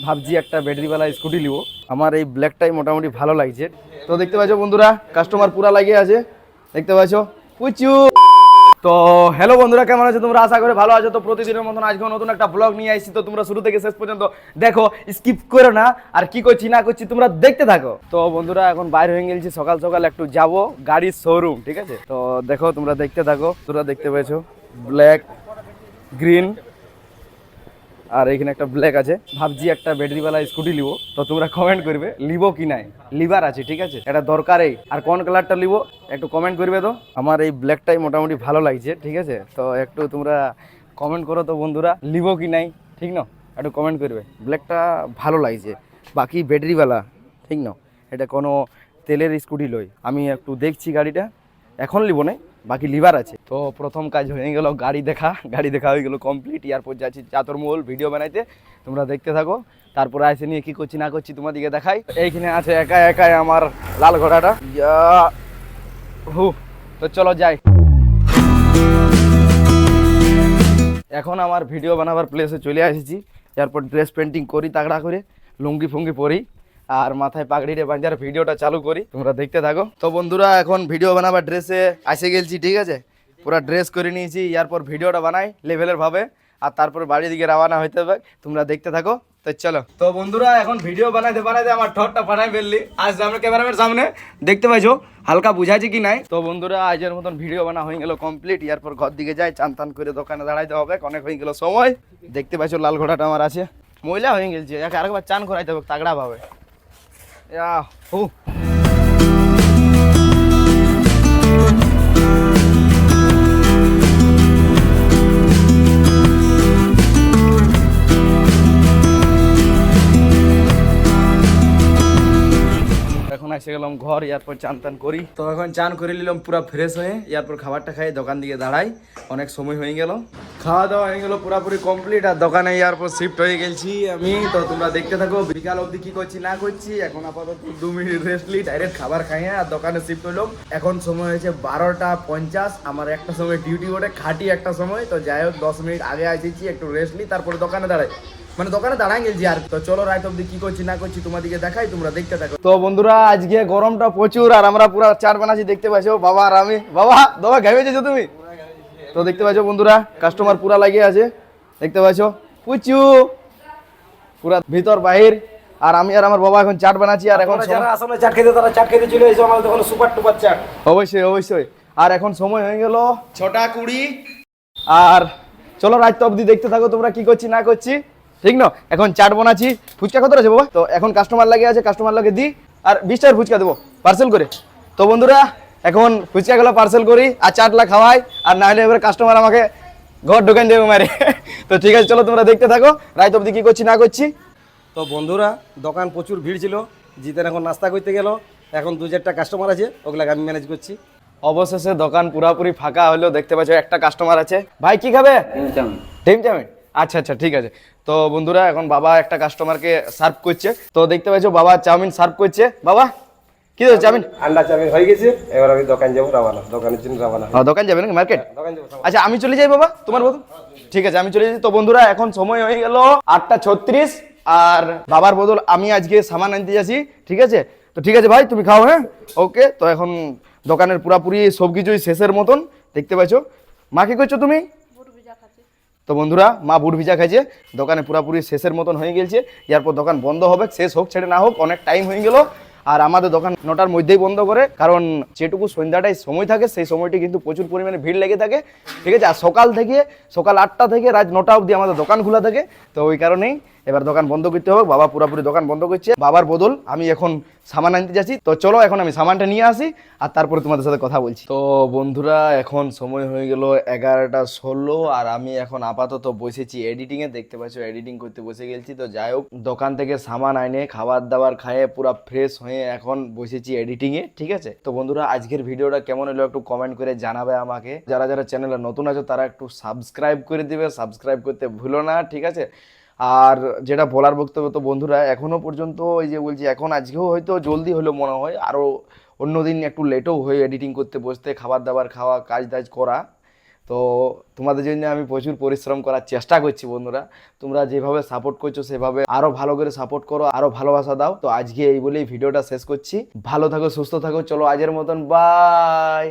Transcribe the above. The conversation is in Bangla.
ভাবছি একটা ব্যাটারিওয়ালা স্কুটি নিব। আমার এই ব্ল্যাকটাই মোটামুটি ভালো লাগছে। তো দেখতে পাচ্ছ বন্ধুরা, কাস্টমার পুরা লাগিয়ে আছে, দেখতে পাচ্ছ পুচু। তো হ্যালো বন্ধুরা, কেমন আছো তোমরা? আশা করে ভালো আছো। তো প্রতিদিনের মতন আজকে নতুন একটা ব্লগ নিয়ে আসছি। তো তোমরা শুরু থেকে শেষ পর্যন্ত দেখো, স্কিপ করো না। আর কি করছি না করছি তোমরা দেখতে থাকো। তো বন্ধুরা এখন বাইরে হয়ে গেছি, সকাল সকাল একটু যাব গাড়ির শোরুম, ঠিক আছে? তো দেখো তোমরা দেখতে থাকো। তোমরা দেখতে পেয়েছো ব্ল্যাক, গ্রিন, আর এখানে একটা ব্ল্যাক আছে। ভাবছি একটা ব্যাটারিওয়ালা স্কুটি নিব। তো তোমরা কমেন্ট করবে লিব কি নাই, লিভার আছে, ঠিক আছে? এটা দরকারই। আর কোন কালারটা নিব একটু কমেন্ট করবে। তো আমার এই ব্ল্যাকটাই মোটামুটি ভালো লাগছে, ঠিক আছে? তো একটু তোমরা কমেন্ট করো তো বন্ধুরা, লিব কি নাই, ঠিক না? একটু কমেন্ট করবে। ব্ল্যাকটা ভালো লাগছে, বাকি ব্যাটারিওয়ালা, ঠিক না? এটা কোনো তেলের স্কুটি লই। আমি একটু দেখছি গাড়িটা, এখন লিব না, বাকি লিভার আছে। তো প্রথম কাজ হয়ে গেল গাড়ি দেখা হয়ে গেল কমপ্লিট। এয়ারপোর্ট যাচ্ছি চাতরমহল ভিডিও বানাইতে, তোমরা দেখতে থাকো। তারপরে এসে নিয়ে কি করছি না করছি তোমাদেরকে দেখাই। এইখানে আছে একা একাই আমার লাল ঘোড়াটা। তো চলো যাই। এখন আমার ভিডিও বানাবার প্লেসে চলে এসেছি। এরপর ড্রেস পেন্টিং করি তাগড়া করে, লুঙ্গি ফুঙ্গি পরি, আর মাথায় পাগড়িরে বাঁধার ভিডিওটা চালু করি, তোমরা দেখতে থাকো। তো বন্ধুরা এখন ভিডিও বানাবার ড্রেসে এসে গেছি, ঠিক আছে? পুরো ড্রেস করে নিয়েছি, এরপর ভিডিওটা বানাই লেভেলের ভাবে, আর তারপর বাড়ির দিকে রওনা হইতে হবে। তোমরা দেখতে থাকো। তো চলো। তো বন্ধুরা এখন ভিডিও বানাইতে বানাইতে আমার ঠোঁটটা ফাটাই ফেললি। আজ আমরা ক্যামেরাম্যানের সামনে দেখতে পাইছো, হালকা বুঝাইছে কি নাই। তো বন্ধুরা আজের মতন ভিডিও বানা হয়ে গেল কমপ্লিট। এরপর ঘর দিকে যাই, চান টান করে দোকানে দাঁড়াইতে হবে, অনেক হয়ে গেল সময়। দেখতে পাইছো লাল ঘোড়াটা আমার আছে, মহিলা হয়ে গেছে, আরেকবার চান করাইতে হবে তাগড়া ভাবে। হু এখন এসে গেলাম ঘর, এরপর চান টান করি। তো এখন চান করে নিলাম পুরো ফ্রেশ হয়ে, এরপর খাবারটা খাই, দোকান দিকে দাঁড়াই, অনেক সময় হয়ে গেল। খাওয়া দাওয়া হয়ে গেল পুরোপুরি কমপ্লিট, আর দোকানে এরপর শিফট হয়ে গেছি আমি। তো তোমরা দেখতে থাকো বিকাল অবধি কি করছি না করছি। এখন আপাতত 2 মিনিট রেস্ট লি, ডাইরেক্ট খাবার খাইয়ে আর দোকানে শিফট হইলাম। এখন সময় হয়েছে 12টা 50। আমার একটা সময় ডিউটি ওঠে, খাটি একটা সময়। তো যাই হোক 10 মিনিট আগে আসেছি, একটু রেস্ট লি, তারপরে দোকানে দাঁড়াই, মানে দোকানে দাঁড়াই গেছি আর। তো চলো রাত অব্দি কি করছি না করছি তোমাদেরকে দেখাই, তোমরা দেখতে থাকো। তো বন্ধুরা আজকে গরমটা প্রচুর, আর আমরা পুরো চার বানাচ্ছি, দেখতে পাচ্ছ বাবা আর আমি। বাবা ঘেমেছো তুমি? তো দেখতে পাচ্ছ বন্ধুরা কাস্টমার পুরা লাগিয়ে আছে, দেখতে পাচ্ছ পুচু পুরা ভিতর বাহির। আর আমি আর আমার বাবা এখন চাট বানাচ্ছি। আর এখন যারা আসলে চাট খেতে তারা চাট খেতে চলে এসো আমাদের দোকানে সুপার টুপার চাট। অবশ্যই। আর এখন সময় হয়ে গেল 6টা 20। আর চলো রাত অবধি দেখতে থাকো তোমরা কি করছি না করছি, ঠিক না? এখন চাট বানাচ্ছি। ফুচকা কত আছে বাবা? তো এখন কাস্টমার লাগে আছে, কাস্টমার লাগে দিই, আর 20 টাকার ফুচকা দেবো পার্সেল করে। তো বন্ধুরা এখন ফুচকাগুলো পার্সেল করি আর চাটলা খাওয়াই, আর না হলে এবার কাস্টমার আমাকে ঘর ঢোকান দেবে মারে। তো ঠিক আছে চলো তোমরা দেখতে থাকো রাত অবধি কি করছি না করছি। তো বন্ধুরা দোকান প্রচুর ভিড় ছিল, জিতেন এখন নাস্তা করতে গেল। এখন 2-4টা কাস্টমার আছে, ওগুলাকে আমি ম্যানেজ করছি। অবশেষে দোকান পুরাপুরি ফাঁকা হলো, দেখতে পাচ্ছ একটা কাস্টমার আছে। ভাই কি খাবে? ডিম চাউমিন। আচ্ছা ঠিক আছে। তো বন্ধুরা এখন বাবা একটা কাস্টমারকে সার্ভ করছে। তো দেখতে পাচ্ছ বাবা চাউমিন সার্ভ করছে। বাবা কি দেবে চাউমিন? আন্ডা চাউমিন হয়ে গেছে, এবার আমি দোকান যাবো রাবানা, দোকানের জন্য রাবানা। দোকান যাবে নাকি মার্কেট? দোকান যাবো। আচ্ছা আমি চলে যাই বাবা, তোমার বধূ? ঠিক আছে আমি চলে যাই। তো বন্ধুরা এখন সময় হয়ে গেল 8টা 36, আর বাবার বদল আমি আজকে সামান আনতে যাচ্ছি, ঠিক আছে? তো ঠিক আছে ভাই তুমি খাও, হ্যাঁ ওকে। তো এখন দোকানের পুরাপুরি সব কিছুই শেষের মতন, দেখতে পাচ্ছ। মা কি করছো তুমি? তো বন্ধুরা মা বুট ভিজা খাইছে, দোকানে পুরাপুরি শেষের মতন হয়ে গেছে। এরপর দোকান বন্ধ হবে, শেষ হোক ছেড়ে না হোক, অনেক টাইম হয়ে গেল। আর আমাদের দোকান 9টার মধ্যেই বন্ধ করে, কারণ যেটুকু সন্ধ্যাটায় সময় থাকে সেই সময়টি কিন্তু প্রচুর পরিমাণে ভিড় লেগে থাকে, ঠিক আছে? আর সকাল 8টা থেকে রাত 9টা অবধি আমাদের দোকান খোলা থাকে। তো ওই কারণেই এবার দোকান বন্ধ করতে হবে। বাবা পুরোপুরি দোকান বন্ধ করছে, বাবার বদল আমি এখন সামান আনতে যাচ্ছি। তো চলো এখন আমি সামানটা নিয়ে আসি, আর তারপরে তোমাদের সাথে কথা বলছি। তো বন্ধুরা এখন সময় হয়ে গেল 11টা 16, আর আমি এখন আপাতত বসেছি এডিটিংয়ে, দেখতে পাচ্ছ এডিটিং করতে বসে গেছি। তো যাই হোক দোকান থেকে সামান আইনে খাবার দাবার খাইয়ে পুরো ফ্রেশ হয়ে এখন বসেছি এডিটিংয়ে, ঠিক আছে? তো বন্ধুরা আজকের ভিডিওটা কেমন হলো একটু কমেন্ট করে জানাবে আমাকে। যারা যারা চ্যানেলে নতুন আছো তারা একটু সাবস্ক্রাইব করে দিবে, সাবস্ক্রাইব করতে ভুলো না, ঠিক আছে? আর যেটা বলার বক্তব্য, তো বন্ধুরা এখনো পর্যন্ত ওই যে বলছি, এখন আজকেও হয়তো জলদি হলো মনে হয়, আরও অন্যদিন একটু লেটও হয়ে এডিটিং করতে বসতে, খাবার দাবার খাওয়া কাজ টাজ করা। তো তোমাদের জন্য আমি প্রচুর পরিশ্রম করার চেষ্টা করছি বন্ধুরা। তোমরা যেভাবে সাপোর্ট করছো সেভাবে আরো ভালো করে সাপোর্ট করো, আরো ভালোবাসা দাও। তো আজকে এই বলেই ভিডিওটা শেষ করছি। ভালো থাকো, সুস্থ থাকো। চলো আজের মতন বাই।